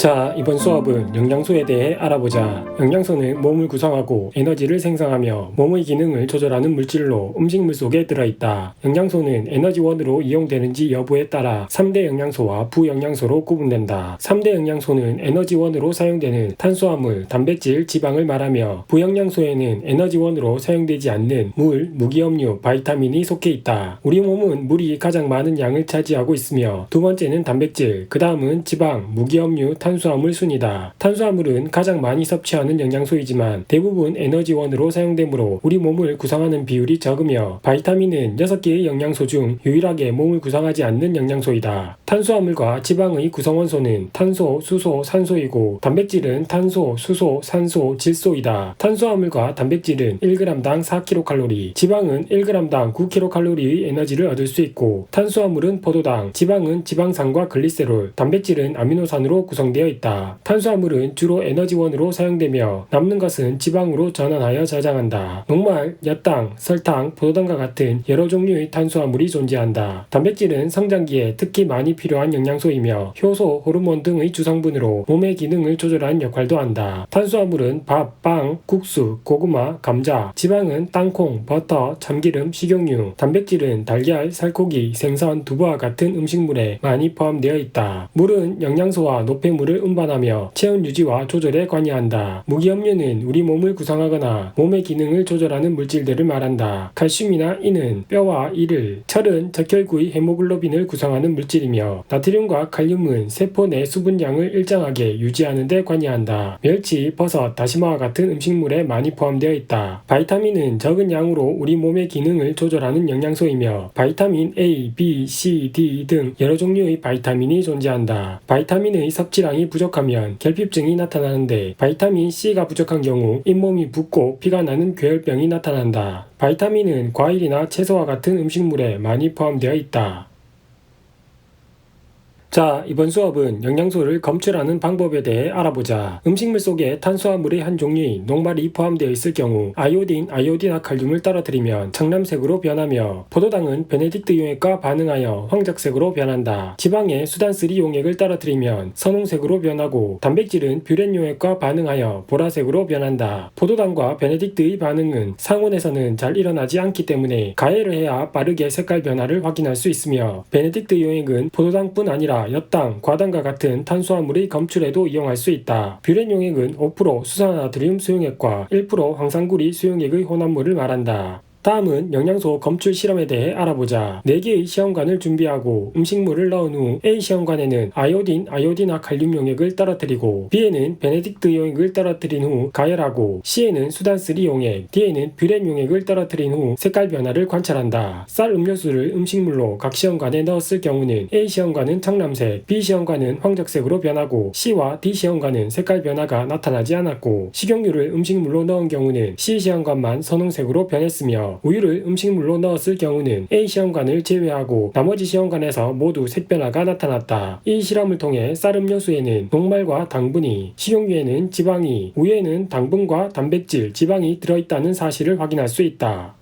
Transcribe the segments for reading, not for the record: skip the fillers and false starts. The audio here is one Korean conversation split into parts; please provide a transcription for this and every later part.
자, 이번 수업은 영양소에 대해 알아보자. 영양소는 몸을 구성하고 에너지를 생성하며 몸의 기능을 조절하는 물질로 음식물 속에 들어있다. 영양소는 에너지원으로 이용되는지 여부에 따라 3대 영양소와 부영양소로 구분된다. 3대 영양소는 에너지원으로 사용되는 탄수화물, 단백질, 지방을 말하며 부영양소에는 에너지원으로 사용되지 않는 물, 무기업류, 바이타민이 속해 있다. 우리 몸은 물이 가장 많은 양을 차지하고 있으며 두 번째는 단백질, 그 다음은 지방, 무기업류, 탄수화물 순이다. 탄수화물은 가장 많이 섭취하는 영양소이지만 대부분 에너지원으로 사용되므로 우리 몸을 구성하는 비율이 적으며 바이타민은 6개의 영양소 중 유일하게 몸을 구성하지 않는 영양소이다. 탄수화물과 지방의 구성원소는 탄소, 수소, 산소이고 단백질은 탄소, 수소, 산소, 질소이다. 탄수화물과 단백질은 1g당 4kcal, 지방은 1g당 9kcal의 에너지를 얻을 수 있고 탄수화물은 포도당, 지방은 지방산과 글리세롤, 단백질은 아미노산으로 구성되어 있다. 탄수화물은 주로 에너지원으로 사용되며 남는 것은 지방으로 전환하여 저장한다. 녹말, 엿당, 설탕, 포도당과 같은 여러 종류의 탄수화물이 존재한다. 단백질은 성장기에 특히 많이 필요한 영양소이며 효소, 호르몬 등의 주성분으로 몸의 기능을 조절하는 역할도 한다. 탄수화물은 밥, 빵, 국수, 고구마, 감자, 지방은 땅콩, 버터, 참기름, 식용유, 단백질은 달걀, 살코기, 생선, 두부와 같은 음식물에 많이 포함되어 있다. 물은 영양소와 노폐물을 운반하며 체온 유지와 조절에 관여한다. 무기업류는 우리 몸을 구성하거나 몸의 기능을 조절하는 물질들을 말한다. 칼슘이나 인은 뼈와 이를, 철은 적혈구의 헤모글로빈을 구성하는 물질이며 나트륨과 칼륨은 세포 내 수분량을 일정하게 유지하는 데 관여한다. 멸치, 버섯, 다시마와 같은 음식물에 많이 포함되어 있다. 바이타민은 적은 양으로 우리 몸의 기능을 조절하는 영양소이며 바이타민 A, B, C, D 등 여러 종류의 바이타민이 존재한다. 바이타민의 섭취량이 부족하면 결핍증이 나타나는데 바이타민 C가 부족한 경우 잇몸이 붓고 피가 나는 괴혈병이 나타난다. 바이타민은 과일이나 채소와 같은 음식물에 많이 포함되어 있다. 자, 이번 수업은 영양소를 검출하는 방법에 대해 알아보자. 음식물 속에 탄수화물의 한 종류인 녹말이 포함되어 있을 경우 아이오딘, 아이오디나칼륨을 떨어뜨리면 청람색으로 변하며 포도당은 베네딕트 용액과 반응하여 황적색으로 변한다. 지방에 수단3 용액을 떨어뜨리면 선홍색으로 변하고 단백질은 뷰렌 용액과 반응하여 보라색으로 변한다. 포도당과 베네딕트의 반응은 상온에서는 잘 일어나지 않기 때문에 가열을 해야 빠르게 색깔 변화를 확인할 수 있으며 베네딕트 용액은 포도당뿐 아니라 엿당, 과당과 같은 탄수화물의 검출에도 이용할 수 있다. 뷰렌 용액은 5% 수산나트륨 수용액과 1% 황산구리 수용액의 혼합물을 말한다. 다음은 영양소 검출 실험에 대해 알아보자. 4개의 시험관을 준비하고 음식물을 넣은 후 A 시험관에는 아이오딘, 아이오디나칼륨 용액을 떨어뜨리고 B에는 베네딕트 용액을 떨어뜨린 후 가열하고 C에는 수단3 용액, D에는 뷰렌 용액을 떨어뜨린 후 색깔 변화를 관찰한다. 쌀 음료수를 음식물로 각 시험관에 넣었을 경우는 A 시험관은 청람색, B 시험관은 황적색으로 변하고 C와 D 시험관은 색깔 변화가 나타나지 않았고 식용유를 음식물로 넣은 경우는 C 시험관만 선홍색으로 변했으며 우유를 음식물로 넣었을 경우는 A 시험관을 제외하고 나머지 시험관에서 모두 색변화가 나타났다. 이 실험을 통해 쌀 음료수에는 녹말과 당분이, 식용유에는 지방이, 우유에는 당분과 단백질, 지방이 들어있다는 사실을 확인할 수 있다.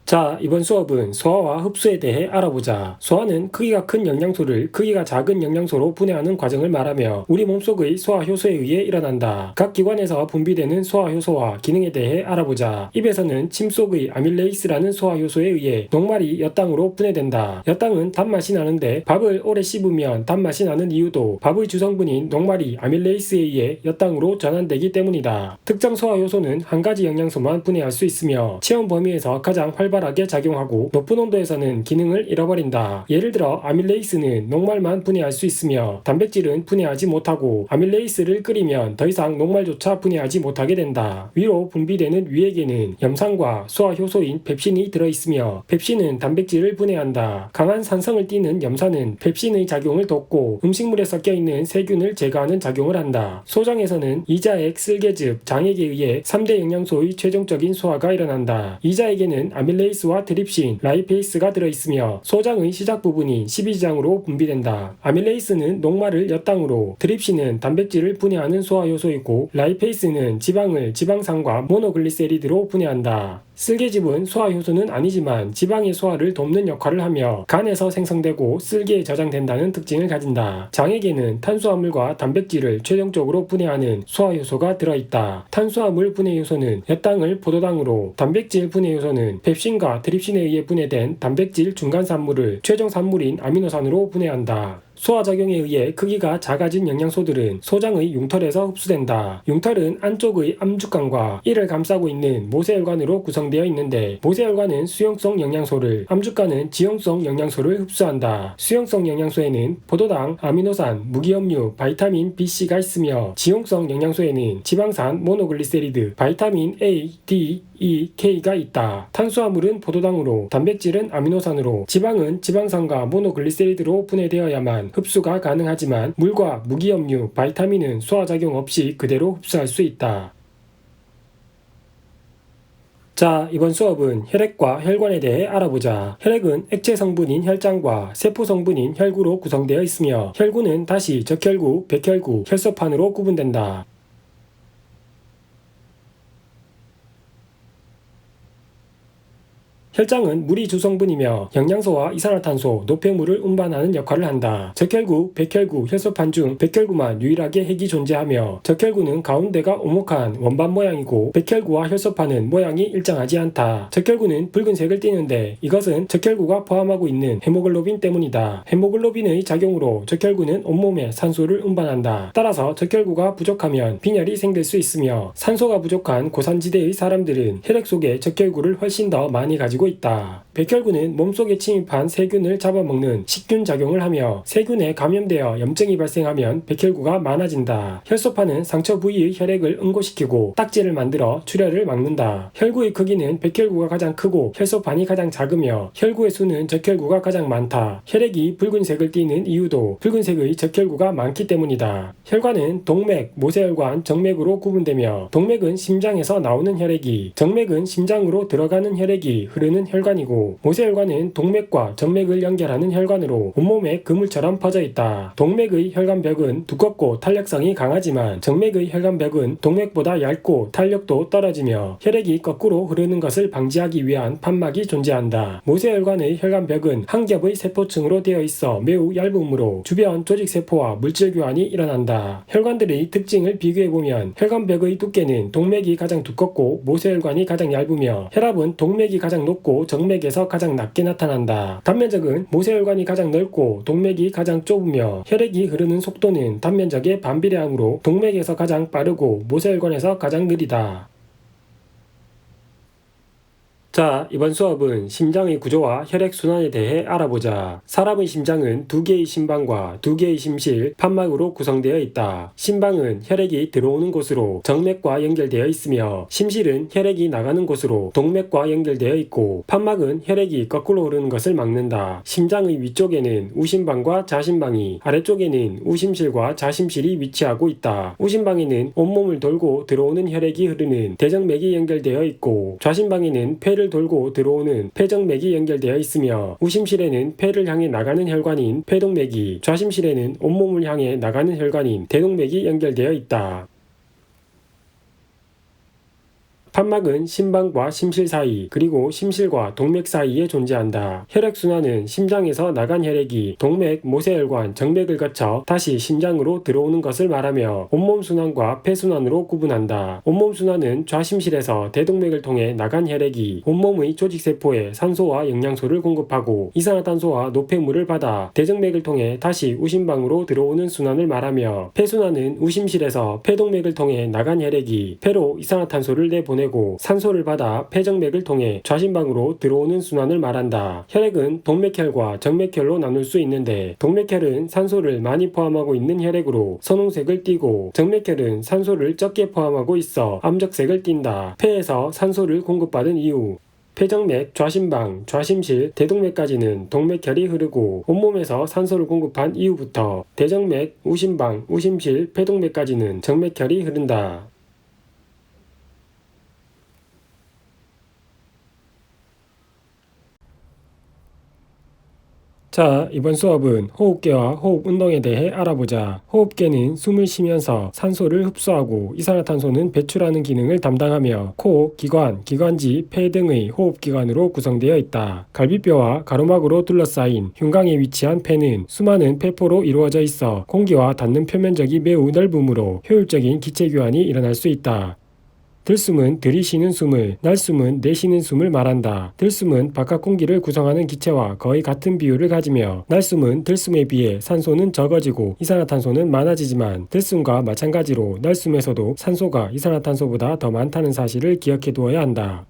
자, 이번 수업은 소화와 흡수에 대해 알아보자. 소화는 크기가 큰 영양소를 크기가 작은 영양소로 분해하는 과정을 말하며 우리 몸속의 소화효소에 의해 일어난다. 각 기관에서 분비되는 소화효소와 기능에 대해 알아보자. 입에서는 침 속의 아밀레이스라는 소화효소에 의해 녹말이 엿당으로 분해된다. 엿당은 단맛이 나는데 밥을 오래 씹으면 단맛이 나는 이유도 밥의 주성분인 녹말이 아밀레이스에 의해 엿당으로 전환되기 때문이다. 특정 소화효소는 한 가지 영양소만 분해할 수 있으며 체온 범위에서 가장 활발하게 작용하고 높은 온도에서는 기능을 잃어버린다. 예를 들어 아밀레이스는 녹말만 분해할 수 있으며 단백질은 분해하지 못하고 아밀레이스를 끓이면 더 이상 녹말조차 분해하지 못하게 된다. 위로 분비되는 위액에는 염산과 소화효소인 펩신이 들어있으며 펩신은 단백질을 분해한다. 강한 산성을 띠는 염산은 펩신의 작용을 돕고 음식물에 섞여있는 세균을 제거하는 작용을 한다. 소장에서는 이자액, 쓸개즙, 장액에 의해 3대 영양소의 최종적인 소화가 일어난다. 이자액에는 아밀레이스와 트립신, 라이페이스가 들어있으며 소장의 시작 부분인 12지장으로 분비된다. 아밀레이스는 녹말을 엿당으로, 트립신은 단백질을 분해하는 소화효소이고 라이페이스는 지방을 지방산과 모노글리세리드로 분해한다. 쓸개즙은 소화효소는 아니지만 지방의 소화를 돕는 역할을 하며 간에서 생성되고 쓸개에 저장된다는 특징을 가진다. 장에게는 탄수화물과 단백질을 최종적으로 분해하는 소화효소가 들어있다. 탄수화물 분해효소는 엿당을 포도당으로, 단백질 분해효소는 펩신과 트립신에 의해 분해된 단백질 중간산물을 최종 산물인 아미노산으로 분해한다. 소화작용에 의해 크기가 작아진 영양소들은 소장의 융털에서 흡수된다. 융털은 안쪽의 암죽관과 이를 감싸고 있는 모세혈관으로 구성되어 있는데 모세혈관은 수용성 영양소를, 암죽관은 지용성 영양소를 흡수한다. 수용성 영양소에는 포도당, 아미노산, 무기염류, 바이타민 BC가 있으며 지용성 영양소에는 지방산, 모노글리세리드, 바이타민 A, D, E, K가 있다. 탄수화물은 포도당으로, 단백질은 아미노산으로, 지방은 지방산과 모노글리세리드로 분해되어야만 흡수가 가능하지만 물과 무기염류, 바이타민은 소화작용 없이 그대로 흡수할 수 있다. 자, 이번 수업은 혈액과 혈관에 대해 알아보자. 혈액은 액체 성분인 혈장과 세포 성분인 혈구로 구성되어 있으며 혈구는 다시 적혈구, 백혈구, 혈소판으로 구분된다. 혈장은 물이 주성분이며 영양소와 이산화탄소, 노폐물을 운반하는 역할을 한다. 적혈구, 백혈구, 혈소판 중 백혈구만 유일하게 핵이 존재하며 적혈구는 가운데가 오목한 원반 모양이고 백혈구와 혈소판은 모양이 일정하지 않다. 적혈구는 붉은색을 띠는데 이것은 적혈구가 포함하고 있는 헤모글로빈 때문이다. 헤모글로빈의 작용으로 적혈구는 온몸에 산소를 운반한다. 따라서 적혈구가 부족하면 빈혈이 생길 수 있으며 산소가 부족한 고산지대의 사람들은 혈액 속에 적혈구를 훨씬 더 많이 가지고 있다. 백혈구는 몸속에 침입한 세균을 잡아먹는 식균 작용을 하며 세균에 감염되어 염증이 발생하면 백혈구가 많아진다. 혈소판은 상처 부위의 혈액을 응고시키고 딱지를 만들어 출혈을 막는다. 혈구의 크기는 백혈구가 가장 크고 혈소판이 가장 작으며 혈구의 수는 적혈구가 가장 많다. 혈액이 붉은색을 띠는 이유도 붉은색의 적혈구가 많기 때문이다. 혈관은 동맥, 모세혈관, 정맥으로 구분되며 동맥은 심장에서 나오는 혈액이, 정맥은 심장으로 들어가는 혈액이 흐르는 혈관이고 모세혈관은 동맥과 정맥을 연결하는 혈관으로 온몸에 그물처럼 퍼져 있다. 동맥의 혈관벽은 두껍고 탄력성이 강하지만 정맥의 혈관벽은 동맥보다 얇고 탄력도 떨어지며 혈액이 거꾸로 흐르는 것을 방지하기 위한 판막이 존재한다. 모세혈관의 혈관벽은 한 겹의 세포층으로 되어 있어 매우 얇으므로 주변 조직세포와 물질 교환이 일어난다. 혈관들의 특징을 비교해보면 혈관벽의 두께는 동맥이 가장 두껍고 모세혈관이 가장 얇으며 혈압은 동맥이 가장 높고 정맥에서 가장 낮게 나타난다. 단면적은 모세혈관이 가장 넓고 동맥이 가장 좁으며 혈액이 흐르는 속도는 단면적에 반비례하므로 동맥에서 가장 빠르고 모세혈관에서 가장 느리다. 자, 이번 수업은 심장의 구조와 혈액순환에 대해 알아보자. 사람의 심장은 두 개의 심방과 두 개의 심실, 판막으로 구성되어 있다. 심방은 혈액이 들어오는 곳으로 정맥과 연결되어 있으며 심실은 혈액이 나가는 곳으로 동맥과 연결되어 있고 판막은 혈액이 거꾸로 흐르는 것을 막는다. 심장의 위쪽에는 우심방과 좌심방이, 아래쪽에는 우심실과 좌심실이 위치하고 있다. 우심방에는 온몸을 돌고 들어오는 혈액이 흐르는 대정맥이 연결되어 있고 좌심방에는 폐를 돌고 들어오는 폐정맥이 연결되어 있으며 우심실에는 폐를 향해 나가는 혈관인 폐동맥이, 좌심실에는 온몸을 향해 나가는 혈관인 대동맥이 연결되어 있다. 판막은 심방과 심실 사이 그리고 심실과 동맥 사이에 존재한다. 혈액순환은 심장에서 나간 혈액이 동맥, 모세혈관, 정맥을 거쳐 다시 심장으로 들어오는 것을 말하며 온몸 순환과 폐순환으로 구분한다. 온몸 순환은 좌심실에서 대동맥을 통해 나간 혈액이 온몸의 조직세포에 산소와 영양소를 공급하고 이산화탄소와 노폐물을 받아 대정맥을 통해 다시 우심방으로 들어오는 순환을 말하며 폐순환은 우심실에서 폐동맥을 통해 나간 혈액이 폐로 이산화탄소를 내보내고 산소를 받아 폐정맥을 통해 좌심방으로 들어오는 순환을 말한다. 혈액은 동맥혈과 정맥혈로 나눌 수 있는데 동맥혈은 산소를 많이 포함하고 있는 혈액으로 선홍색을 띠고 정맥혈은 산소를 적게 포함하고 있어 암적색을 띈다. 폐에서 산소를 공급받은 이후 폐정맥, 좌심방, 좌심실, 대동맥까지는 동맥혈이 흐르고 온몸에서 산소를 공급한 이후부터 대정맥, 우심방, 우심실, 폐동맥까지는 정맥혈이 흐른다. 자, 이번 수업은 호흡계와 호흡 운동에 대해 알아보자. 호흡계는 숨을 쉬면서 산소를 흡수하고 이산화탄소는 배출하는 기능을 담당하며 코, 기관, 기관지, 폐 등의 호흡기관으로 구성되어 있다. 갈비뼈와 가로막으로 둘러싸인 흉곽에 위치한 폐는 수많은 폐포로 이루어져 있어 공기와 닿는 표면적이 매우 넓으므로 효율적인 기체교환이 일어날 수 있다. 들숨은 들이쉬는 숨을, 날숨은 내쉬는 숨을 말한다. 들숨은 바깥 공기를 구성하는 기체와 거의 같은 비율을 가지며 날숨은 들숨에 비해 산소는 적어지고 이산화탄소는 많아지지만 들숨과 마찬가지로 날숨에서도 산소가 이산화탄소보다 더 많다는 사실을 기억해 두어야 한다.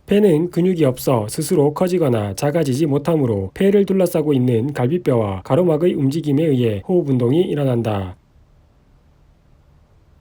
폐는 근육이 없어 스스로 커지거나 작아지지 못하므로 폐를 둘러싸고 있는 갈비뼈와 가로막의 움직임에 의해 호흡 운동이 일어난다.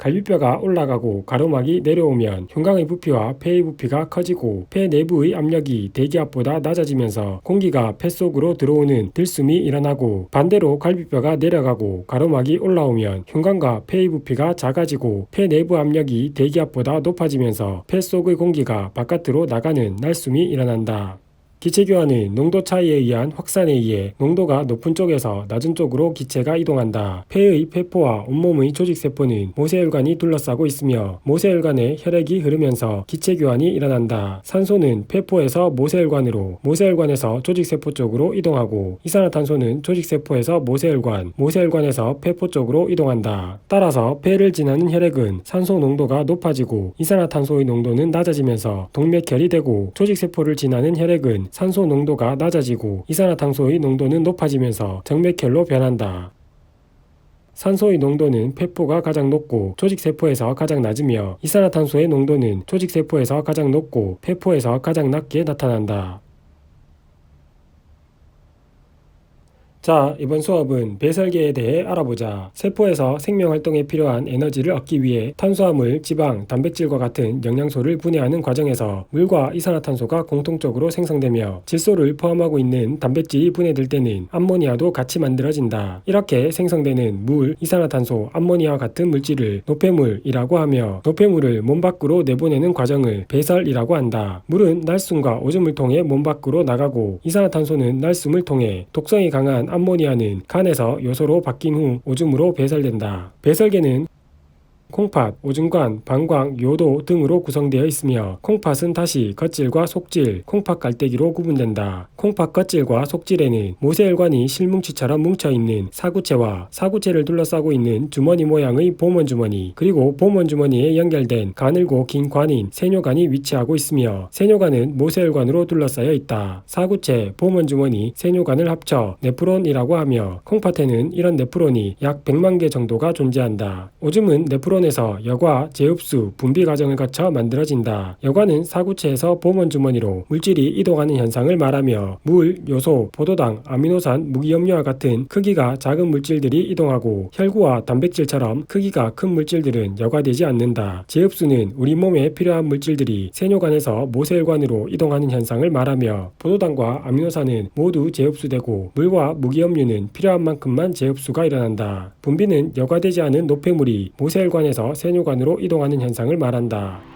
갈비뼈가 올라가고 가로막이 내려오면 흉곽의 부피와 폐의 부피가 커지고 폐 내부의 압력이 대기압보다 낮아지면서 공기가 폐 속으로 들어오는 들숨이 일어나고, 반대로 갈비뼈가 내려가고 가로막이 올라오면 흉곽과 폐의 부피가 작아지고 폐 내부 압력이 대기압보다 높아지면서 폐 속의 공기가 바깥으로 나가는 날숨이 일어난다. 기체교환은 농도 차이에 의한 확산에 의해 농도가 높은 쪽에서 낮은 쪽으로 기체가 이동한다. 폐의 폐포와 온몸의 조직세포는 모세혈관이 둘러싸고 있으며 모세혈관에 혈액이 흐르면서 기체교환이 일어난다. 산소는 폐포에서 모세혈관으로, 모세혈관에서 조직세포 쪽으로 이동하고 이산화탄소는 조직세포에서 모세혈관, 모세혈관에서 폐포 쪽으로 이동한다. 따라서 폐를 지나는 혈액은 산소 농도가 높아지고 이산화탄소의 농도는 낮아지면서 동맥혈이 되고, 조직세포를 지나는 혈액은 산소 농도가 낮아지고 이산화탄소의 농도는 높아지면서 정맥혈로 변한다. 산소의 농도는 폐포가 가장 높고 조직세포에서 가장 낮으며 이산화탄소의 농도는 조직세포에서 가장 높고 폐포에서 가장 낮게 나타난다. 자, 이번 수업은 배설계에 대해 알아보자. 세포에서 생명활동에 필요한 에너지를 얻기 위해 탄수화물, 지방, 단백질과 같은 영양소를 분해하는 과정에서 물과 이산화탄소가 공통적으로 생성되며 질소를 포함하고 있는 단백질이 분해될 때는 암모니아도 같이 만들어진다. 이렇게 생성되는 물, 이산화탄소, 암모니아와 같은 물질을 노폐물이라고 하며, 노폐물을 몸 밖으로 내보내는 과정을 배설이라고 한다. 물은 날숨과 오줌을 통해 몸 밖으로 나가고 이산화탄소는 날숨을 통해, 독성이 강한 암모니아는 간에서 요소로 바뀐 후 오줌으로 배설된다. 배설계는 콩팥, 오줌관, 방광, 요도 등으로 구성되어 있으며 콩팥은 다시 겉질과 속질, 콩팥 깔때기로 구분된다. 콩팥 겉질과 속질에는 모세혈관이 실뭉치처럼 뭉쳐있는 사구체와 사구체를 둘러싸고 있는 주머니 모양의 보먼주머니, 그리고 보먼주머니에 연결된 가늘고 긴 관인 세뇨관이 위치하고 있으며 세뇨관은 모세혈관으로 둘러싸여 있다. 사구체, 보먼주머니, 세뇨관을 합쳐 네프론이라고 하며 콩팥에는 이런 네프론이 약 100만 개 정도가 존재한다. 오줌은 네프론 에서 여과, 재흡수, 분비 과정을 거쳐 만들어진다. 여과는 사구체에서 보먼주머니로 물질이 이동하는 현상을 말하며 물, 요소, 포도당, 아미노산, 무기염료와 같은 크기가 작은 물질들이 이동하고 혈구와 단백질처럼 크기가 큰 물질들은 여과되지 않는다. 재흡수는 우리 몸에 필요한 물질들이 세뇨관에서 모세혈관으로 이동하는 현상을 말하며 포도당과 아미노산은 모두 재흡수되고 물과 무기염료는 필요한 만큼만 재흡수가 일어난다. 분비는 여과되지 않은 노폐물이 모세혈관에서 세뇨관으로 이동하는 현상을 말한다.